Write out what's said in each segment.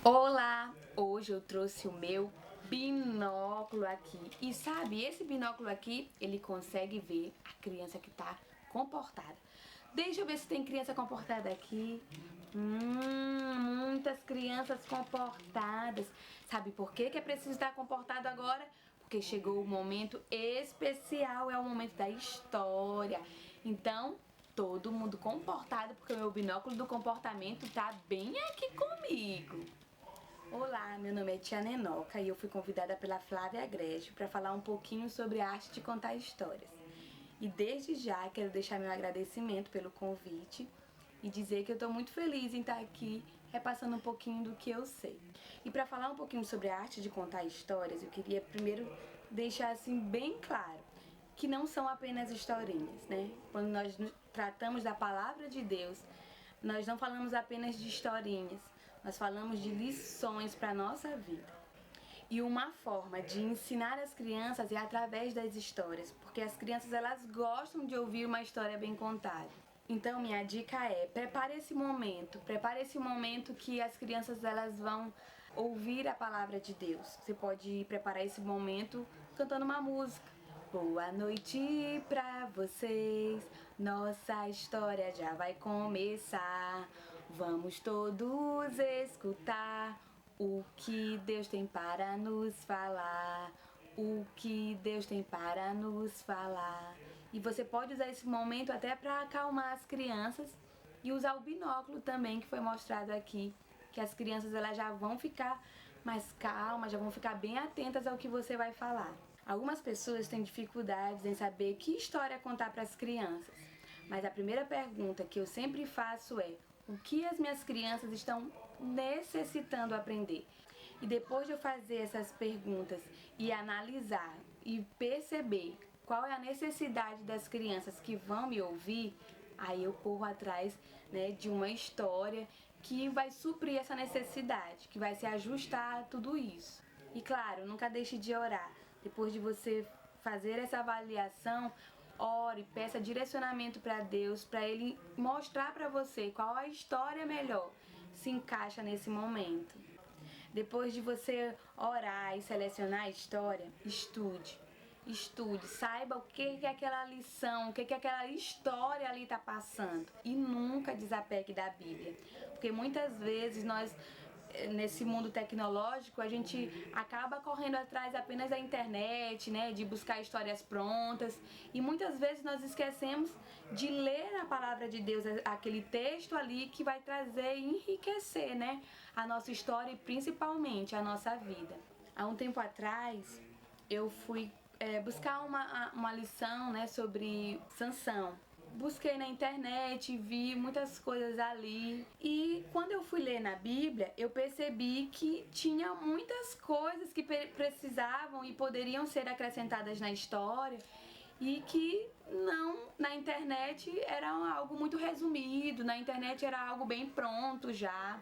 Olá! Hoje eu trouxe o meu binóculo aqui. E sabe, esse binóculo aqui, ele consegue ver a criança que tá comportada. Deixa eu ver se tem criança comportada aqui. Muitas crianças comportadas. Sabe por que é preciso estar comportado agora? Porque chegou o momento especial, é o momento da história. Então, todo mundo comportado, porque o meu binóculo do comportamento tá bem aqui comigo. Olá, meu nome é Tia Nenoca e eu fui convidada pela Flávia Agreste para falar um pouquinho sobre a arte de contar histórias. E desde já quero deixar meu agradecimento pelo convite e dizer que eu estou muito feliz em estar aqui repassando um pouquinho do que eu sei. E para falar um pouquinho sobre a arte de contar histórias, eu queria primeiro deixar assim bem claro que não são apenas historinhas, né? Quando nós tratamos da palavra de Deus, nós não falamos apenas de historinhas, nós falamos de lições para a nossa vida. E uma forma de ensinar as crianças é através das histórias, porque as crianças elas gostam de ouvir uma história bem contada. Então minha dica é, prepare esse momento que as crianças elas vão ouvir a palavra de Deus. Você pode preparar esse momento cantando uma música. Boa noite pra vocês, nossa história já vai começar. Vamos todos escutar o que Deus tem para nos falar. O que Deus tem para nos falar. E você pode usar esse momento até para acalmar as crianças e usar o binóculo também que foi mostrado aqui, que as crianças elas já vão ficar mais calmas, já vão ficar bem atentas ao que você vai falar. Algumas pessoas têm dificuldades em saber que história contar para as crianças, mas a primeira pergunta que eu sempre faço é: o que as minhas crianças estão necessitando aprender? E depois de eu fazer essas perguntas e analisar e perceber qual é a necessidade das crianças que vão me ouvir, aí eu corro atrás, né, de uma história que vai suprir essa necessidade, que vai se ajustar a tudo isso. E claro, nunca deixe de orar. Depois de você fazer essa avaliação, ore, peça direcionamento para Deus, para Ele mostrar para você qual a história melhor se encaixa nesse momento. Depois de você orar e selecionar a história, estude, saiba o que é aquela lição, o que é aquela história ali está passando. E nunca desapegue da Bíblia, porque muitas vezes nós, nesse mundo tecnológico, a gente acaba correndo atrás apenas da internet, né, de buscar histórias prontas, e muitas vezes nós esquecemos de ler a palavra de Deus, aquele texto ali que vai trazer e enriquecer, né, a nossa história e principalmente a nossa vida. Há um tempo atrás eu fui buscar uma lição, né, sobre Sansão. Busquei na internet, vi muitas coisas ali, e quando eu fui ler na Bíblia, eu percebi que tinha muitas coisas que precisavam e poderiam ser acrescentadas na história, e que não, na internet era algo muito resumido, na internet era algo bem pronto já.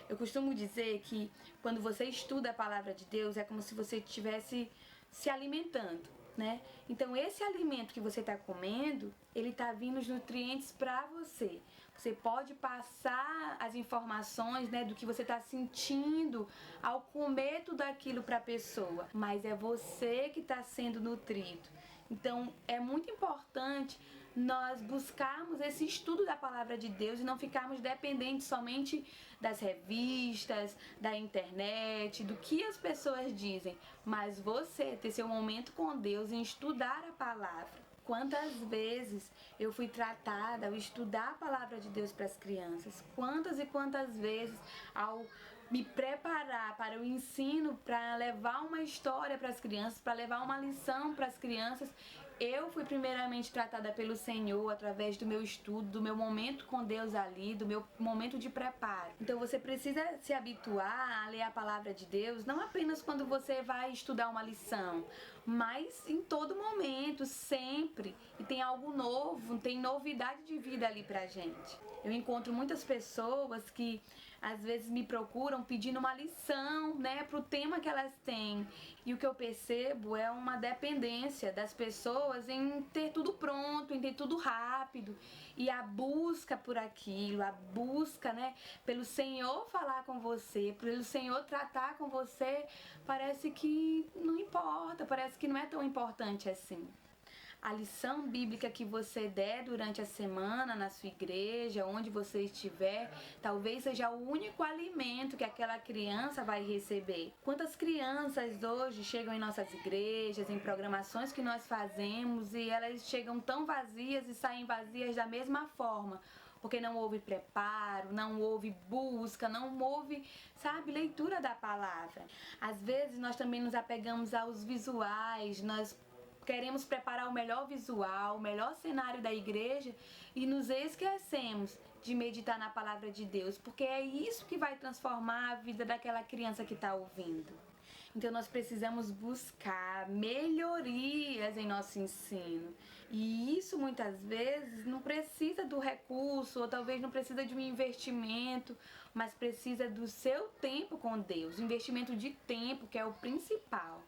Eu costumo dizer que quando você estuda a palavra de Deus é como se você estivesse se alimentando, né? Então esse alimento que você está comendo, ele está vindo os nutrientes para você. Você pode passar as informações, né, do que você está sentindo ao comer tudo aquilo para a pessoa, mas é você que está sendo nutrido. Então é muito importante nós buscarmos esse estudo da palavra de Deus e não ficarmos dependentes somente das revistas, da internet, do que as pessoas dizem, mas você ter seu momento com Deus em estudar a palavra. Quantas vezes eu fui tratada ao estudar a palavra de Deus para as crianças? Quantas e quantas vezes ao me preparar para o ensino, para levar uma história para as crianças, para levar uma lição para as crianças, eu fui primeiramente tratada pelo Senhor através do meu estudo, do meu momento com Deus ali, do meu momento de preparo. Então você precisa se habituar a ler a palavra de Deus, não apenas quando você vai estudar uma lição, mas em todo momento, sempre. E tem algo novo, tem novidade de vida ali pra gente. Eu encontro muitas pessoas que às vezes me procuram pedindo uma lição, né, pro tema que elas têm. E o que eu percebo é uma dependência das pessoas em ter tudo pronto, em ter tudo rápido. E a busca por aquilo, a busca, né, pelo Senhor falar com você, pelo Senhor tratar com você, parece que não importa, parece que não é tão importante assim. A lição bíblica que você der durante a semana na sua igreja, onde você estiver, talvez seja o único alimento que aquela criança vai receber. Quantas crianças hoje chegam em nossas igrejas, em programações que nós fazemos, e elas chegam tão vazias e saem vazias da mesma forma, porque não houve preparo, não houve busca, não houve, sabe, leitura da palavra. Às vezes nós também nos apegamos aos visuais, nós queremos preparar o melhor visual, o melhor cenário da igreja e nos esquecemos de meditar na palavra de Deus, porque é isso que vai transformar a vida daquela criança que está ouvindo. Então nós precisamos buscar melhorias em nosso ensino. E isso muitas vezes não precisa do recurso, ou talvez não precisa de um investimento, mas precisa do seu tempo com Deus, o investimento de tempo, que é o principal.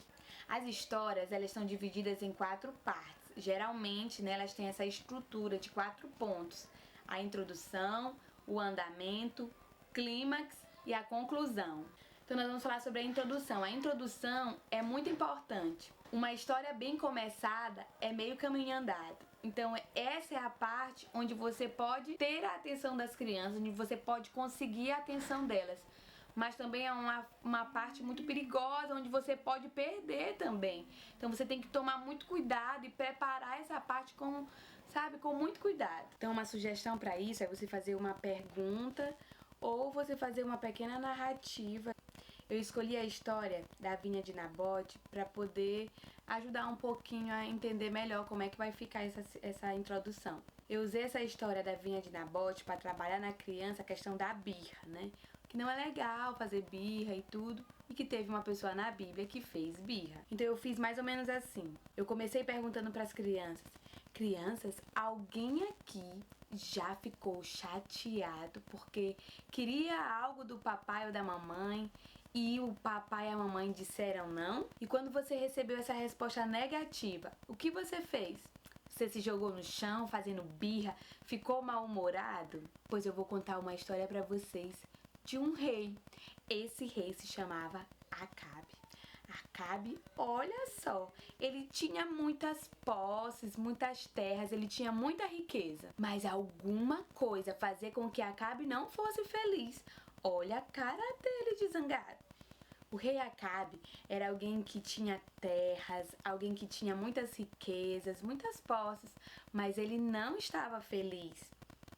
As histórias, elas são divididas em 4 partes. Geralmente, né, elas têm essa estrutura de 4 pontos: a introdução, o andamento, clímax e a conclusão. Então nós vamos falar sobre a introdução. A introdução é muito importante. Uma história bem começada é meio caminho andado. Então essa é a parte onde você pode ter a atenção das crianças, onde você pode conseguir a atenção delas. Mas também é uma parte muito perigosa, onde você pode perder também. Então você tem que tomar muito cuidado e preparar essa parte com muito cuidado. Então uma sugestão para isso é você fazer uma pergunta ou você fazer uma pequena narrativa. Eu escolhi a história da vinha de Nabote para poder ajudar um pouquinho a entender melhor como é que vai ficar essa introdução. Eu usei essa história da vinha de Nabote para trabalhar na criança a questão da birra, né? Que não é legal fazer birra e tudo, e que teve uma pessoa na Bíblia que fez birra. Então eu fiz mais ou menos assim. Eu comecei perguntando para as crianças: crianças, alguém aqui já ficou chateado porque queria algo do papai ou da mamãe e o papai e a mamãe disseram não? E quando você recebeu essa resposta negativa, o que você fez? Você se jogou no chão fazendo birra? Ficou mal-humorado? Pois eu vou contar uma história para vocês de um rei. Esse rei se chamava Acabe. Acabe, olha só, ele tinha muitas posses, muitas terras, ele tinha muita riqueza, mas alguma coisa fazia com que Acabe não fosse feliz. Olha a cara dele de zangado. O rei Acabe era alguém que tinha terras, alguém que tinha muitas riquezas, muitas posses, mas ele não estava feliz.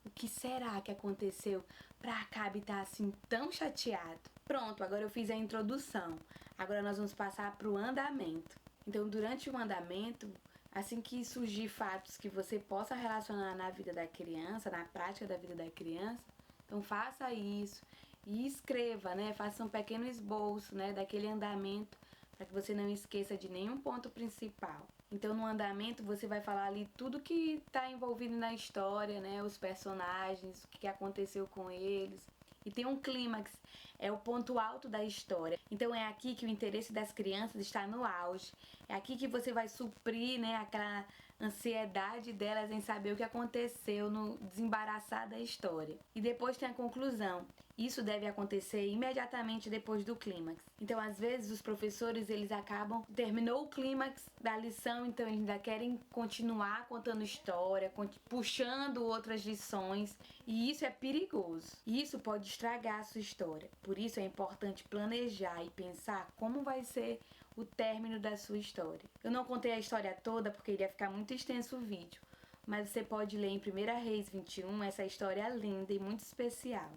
O que será que aconteceu para Acabe estar assim tão chateado? Pronto, agora eu fiz a introdução. Agora nós vamos passar para o andamento. Então, durante o andamento, assim que surgir fatos que você possa relacionar na vida da criança, na prática da vida da criança, então faça isso e escreva, né? Faça um pequeno esboço, né, daquele andamento, para que você não esqueça de nenhum ponto principal. Então no andamento você vai falar ali tudo que está envolvido na história, né? Os personagens, o que aconteceu com eles. E tem um clímax, é o ponto alto da história. Então é aqui que o interesse das crianças está no auge. É aqui que você vai suprir, né, aquela ansiedade delas em saber o que aconteceu no desembaraçar da história. E depois tem a conclusão. Isso deve acontecer imediatamente depois do clímax. Então, às vezes, os professores, eles acabam, terminou o clímax da lição, então eles ainda querem continuar contando história, puxando outras lições, e isso é perigoso. E isso pode estragar a sua história. Por isso é importante planejar e pensar como vai ser o término da sua história. Eu não contei a história toda porque iria ficar muito extenso o vídeo, mas você pode ler em 1 Reis 21 essa história linda e muito especial.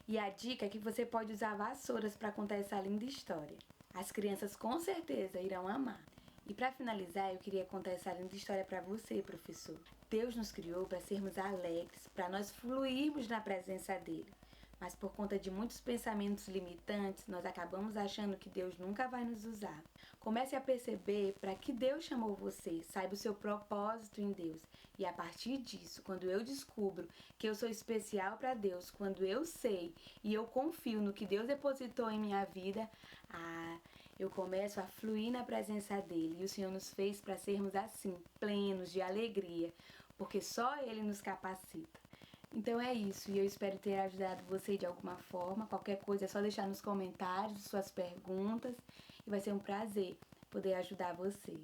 E a dica é que você pode usar vassouras para contar essa linda história. As crianças com certeza irão amar. E para finalizar, eu queria contar essa linda história para você, professor. Deus nos criou para sermos alegres, para nós fluirmos na presença dele. Mas por conta de muitos pensamentos limitantes, nós acabamos achando que Deus nunca vai nos usar. Comece a perceber para que Deus chamou você, saiba o seu propósito em Deus. E a partir disso, quando eu descubro que eu sou especial para Deus, quando eu sei e eu confio no que Deus depositou em minha vida, eu começo a fluir na presença dele. E o Senhor nos fez para sermos assim, plenos de alegria, porque só Ele nos capacita. Então é isso, e eu espero ter ajudado você de alguma forma. Qualquer coisa é só deixar nos comentários suas perguntas e vai ser um prazer poder ajudar você.